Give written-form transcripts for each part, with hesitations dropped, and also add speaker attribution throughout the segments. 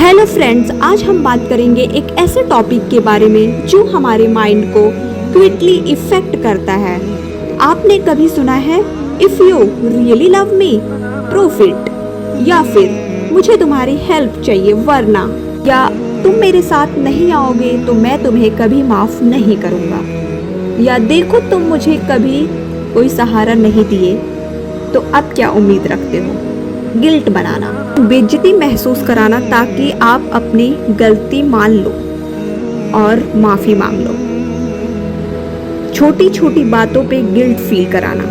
Speaker 1: Hello friends, आज हम बात करेंगे एक ऐसे टॉपिक के बारे में जो हमारे माइंड को क्विकली इफेक्ट करता है। आपने कभी सुना है if you really love me proof it, या फिर मुझे तुम्हारी हेल्प चाहिए वरना, या तुम मेरे साथ नहीं आओगे तो मैं तुम्हें कभी माफ नहीं करूँगा, या देखो तुम मुझे कभी कोई सहारा नहीं दिए तो अब क्या उम्मीद रखते हो। गिल्ट बनाना, बेइज्जती महसूस कराना ताकि आप अपनी गलती मान लो और माफ़ी मांग लो। छोटी छोटी बातों पे गिल्ट फील कराना,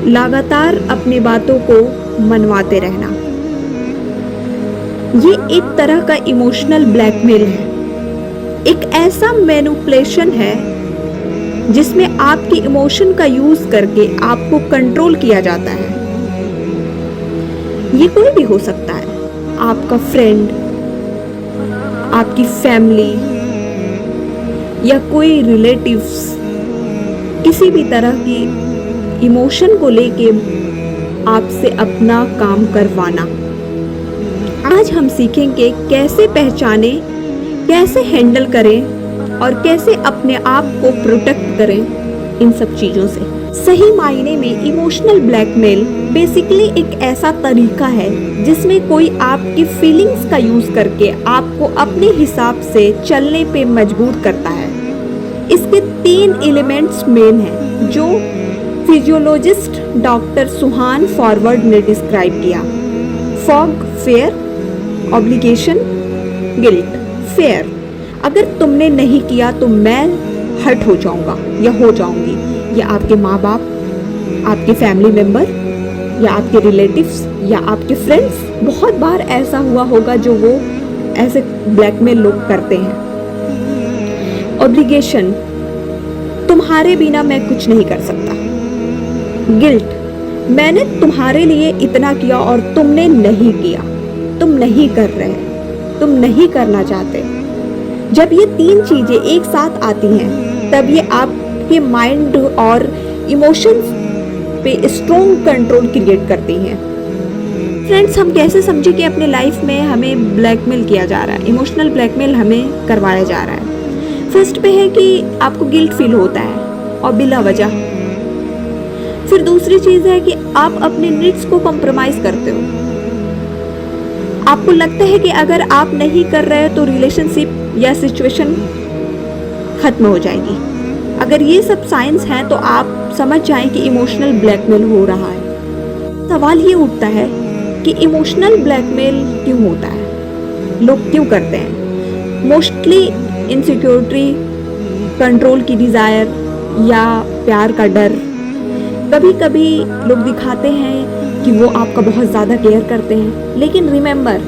Speaker 1: लगातार अपनी बातों को मनवाते रहना, ये एक तरह का इमोशनल ब्लैकमेल है। एक ऐसा मैनिपुलेशन है जिसमें आपकी इमोशन का यूज़ करके आपको कंट्रोल किया जाता है। ये कोई भी हो सकता है, आपका फ्रेंड, आपकी फैमिली या कोई रिलेटिव्स। किसी भी तरह की इमोशन को लेके आपसे अपना काम करवाना। आज हम सीखेंगे कैसे पहचाने, कैसे हैंडल करें और कैसे अपने आप को प्रोटेक्ट करें इन सब चीज़ों से। सही मायने में इमोशनल ब्लैकमेल बेसिकली एक ऐसा तरीका है जिसमें कोई आपकी फीलिंग्स का यूज़ करके आपको अपने हिसाब से चलने पे मजबूर करता है। इसके 3 एलिमेंट्स मेन हैं जो फिजियोलॉजिस्ट डॉक्टर सुहान फॉरवर्ड ने डिस्क्राइब किया। Fog, fair, obligation, guilt. Fair, अगर तुमने नहीं किया तो मैं हर्ट हो जाऊंगा या हो जाऊंगी, या आपके माँ बाप, आपके फैमिली मेम्बर या आपके रिलेटिव्स या आपके फ्रेंड्स। बहुत बार ऐसा हुआ होगा जो वो ऐसे ब्लैकमेल लोग करते हैं। ऑब्लिगेशन, तुम्हारे बिना मैं कुछ नहीं कर सकता। गिल्ट, मैंने तुम्हारे लिए इतना किया और तुमने नहीं किया, तुम नहीं कर रहे, तुम नहीं करना चाहते। जब ये 3 चीज़ें एक साथ आती हैं तब ये आपके माइंड और इमोशंस पे स्ट्रॉन्ग कंट्रोल क्रिएट करती हैं। फ्रेंड्स, हम कैसे समझे कि अपने लाइफ में हमें ब्लैकमेल किया जा रहा है, इमोशनल ब्लैकमेल हमें करवाया जा रहा है। फर्स्ट पे है कि आपको गिल्ट फील होता है और बिला वजह। फिर दूसरी चीज़ है कि आप अपने नीड्स को कॉम्प्रोमाइज़ करते हो। आपको लगता है कि अगर आप नहीं कर रहे तो रिलेशनशिप या सिचुएशन खत्म हो जाएगी। अगर ये सब साइंस हैं तो आप समझ जाएं कि इमोशनल ब्लैकमेल हो रहा है। सवाल ये उठता है कि इमोशनल ब्लैकमेल क्यों होता है, लोग क्यों करते हैं। मोस्टली इनसिक्योरिटी, कंट्रोल की डिज़ायर या प्यार का डर। कभी कभी लोग दिखाते हैं कि वो आपका बहुत ज़्यादा केयर करते हैं, लेकिन रिमेंबर,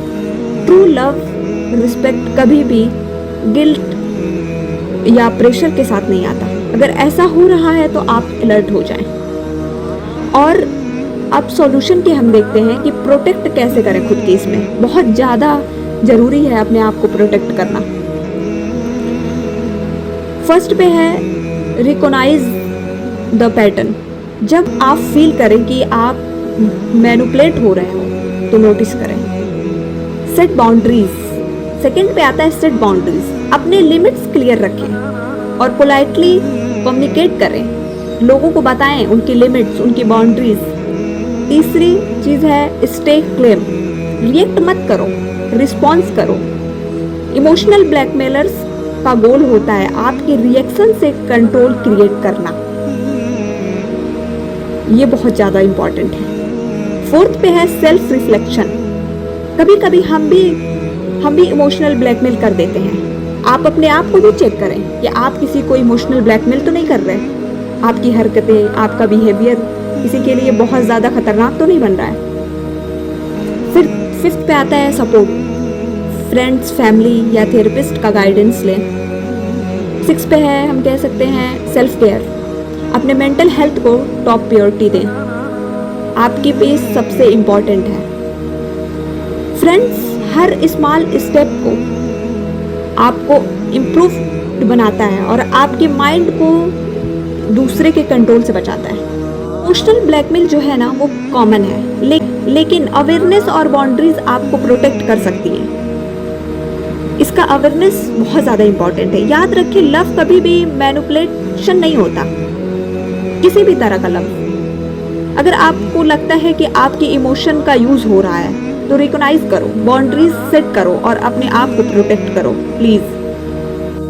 Speaker 1: ट्रू लव, रिस्पेक्ट कभी भी गिल्ट या प्रेशर के साथ नहीं आता। अगर ऐसा हो रहा है तो आप अलर्ट हो जाएं। और अब सॉल्यूशन के हम देखते हैं कि प्रोटेक्ट कैसे करें खुद की। इसमें बहुत ज़्यादा ज़रूरी है अपने आप को प्रोटेक्ट करना। फर्स्ट पे है रिकॉग्नाइज द पैटर्न। जब आप फील करें कि आप मैनिपुलेट हो रहे हो तो नोटिस करें। सेट बाउंड्रीज, सेकंड पे आता है सेट बाउंड्रीज। अपने लिमिट्स क्लियर रखें और पोलाइटली कम्युनिकेट करें, लोगों को बताएं उनकी लिमिट्स, उनकी बाउंड्रीज। तीसरी चीज़ है स्टे क्लेम, रिएक्ट मत करो, रिस्पॉन्स करो। इमोशनल ब्लैकमेलर्स का गोल होता है आपके रिएक्शन से कंट्रोल क्रिएट करना। ये बहुत ज़्यादा इम्पॉर्टेंट है। फोर्थ पे है सेल्फ रिफ्लेक्शन। कभी कभी हम भी इमोशनल ब्लैकमेल कर देते हैं। आप अपने आप को भी चेक करें कि आप किसी को इमोशनल ब्लैकमेल तो नहीं कर रहे। आपकी हरकतें, आपका बिहेवियर किसी के लिए बहुत ज़्यादा खतरनाक तो नहीं बन रहा है। फिर फिफ्थ पे आता है सपोर्ट। फ्रेंड्स, फैमिली या थेरेपिस्ट का गाइडेंस लें। 6 पे है, हम कह सकते हैं सेल्फ केयर। अपने मेंटल हेल्थ को टॉप प्रायोरिटी दें। आपकी पीस सबसे इम्पॉर्टेंट है। फ्रेंड्स, हर स्मॉल स्टेप को आपको इम्प्रूव बनाता है और आपके माइंड को दूसरे के कंट्रोल से बचाता है। इमोशनल ब्लैकमेल जो है ना वो कॉमन है, लेकिन अवेयरनेस और बाउंड्रीज आपको प्रोटेक्ट कर सकती हैं। इसका अवेयरनेस बहुत ज़्यादा इम्पॉर्टेंट है। याद रखिए, लव कभी भी मैनिपुलेशन नहीं होता, किसी भी तरह का लव। अगर आपको लगता है कि आपकी इमोशन का यूज़ हो रहा है तो रिकॉग्नाइज करो, बाउंड्रीज सेट करो और अपने आप को प्रोटेक्ट करो प्लीज़।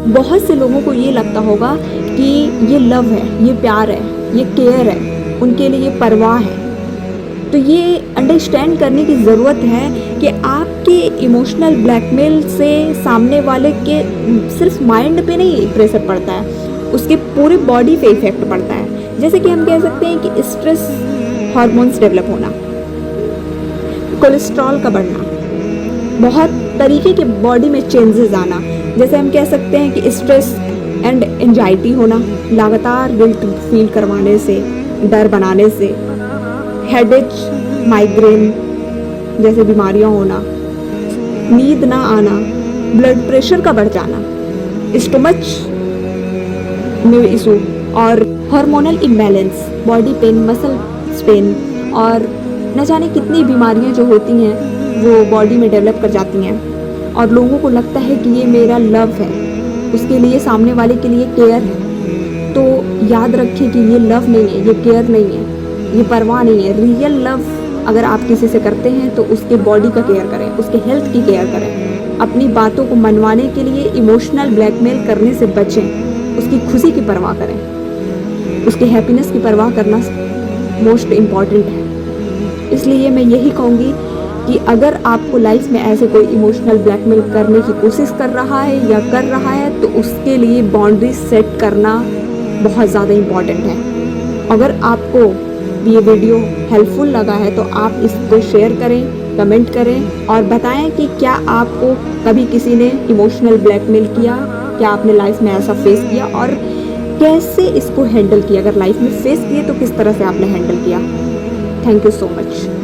Speaker 1: बहुत से लोगों को ये लगता होगा कि ये लव है, ये प्यार है, ये केयर है, उनके लिए ये परवाह है। तो ये अंडरस्टैंड करने की ज़रूरत है कि आपके इमोशनल ब्लैकमेल से सामने वाले के सिर्फ माइंड पे नहीं प्रेशर पड़ता है, उसके पूरे बॉडी पे इफेक्ट पड़ता है। जैसे कि हम कह सकते हैं कि स्ट्रेस हार्मोन्स डेवलप होना, कोलेस्ट्रॉल का बढ़ना, बहुत तरीके के बॉडी में चेंजेस आना। जैसे हम कह सकते हैं कि स्ट्रेस एंड एंजाइटी होना, लगातार गिल्ट फील करवाने से, डर बनाने से, हेडेक, माइग्रेन जैसे बीमारियां होना, नींद ना आना, ब्लड प्रेशर का बढ़ जाना, स्टमच में इशू और hormonal imbalance, body pain, muscle pain और न जाने कितनी बीमारियां जो होती हैं वो बॉडी में डेवलप कर जाती हैं। और लोगों को लगता है कि ये मेरा लव है, उसके लिए, सामने वाले के लिए केयर है। तो याद रखिए कि ये लव नहीं है, ये केयर नहीं है, ये परवाह नहीं है। रियल लव अगर आप किसी से करते हैं तो उसके बॉडी का केयर करें, उसके हेल्थ की केयर करें, अपनी बातों को मनवाने के लिए इमोशनल ब्लैकमेल करने से बचें, उसकी खुशी की परवाह करें, उसके हैप्पीनेस की परवाह करना मोस्ट इम्पॉर्टेंट है। इसलिए मैं यही कहूँगी कि अगर आपको लाइफ में ऐसे कोई इमोशनल ब्लैकमेल करने की कोशिश कर रहा है या कर रहा है तो उसके लिए बाउंड्री सेट करना बहुत ज़्यादा इम्पॉर्टेंट है। अगर आपको ये वीडियो हेल्पफुल लगा है तो आप इसको शेयर करें, कमेंट करें और बताएं कि क्या आपको कभी किसी ने इमोशनल ब्लैकमेल किया, क्या आपने लाइफ में ऐसा फेस किया और कैसे इसको हैंडल किया। अगर लाइफ में फेस किए तो किस तरह से आपने हैंडल किया। Thank you so much.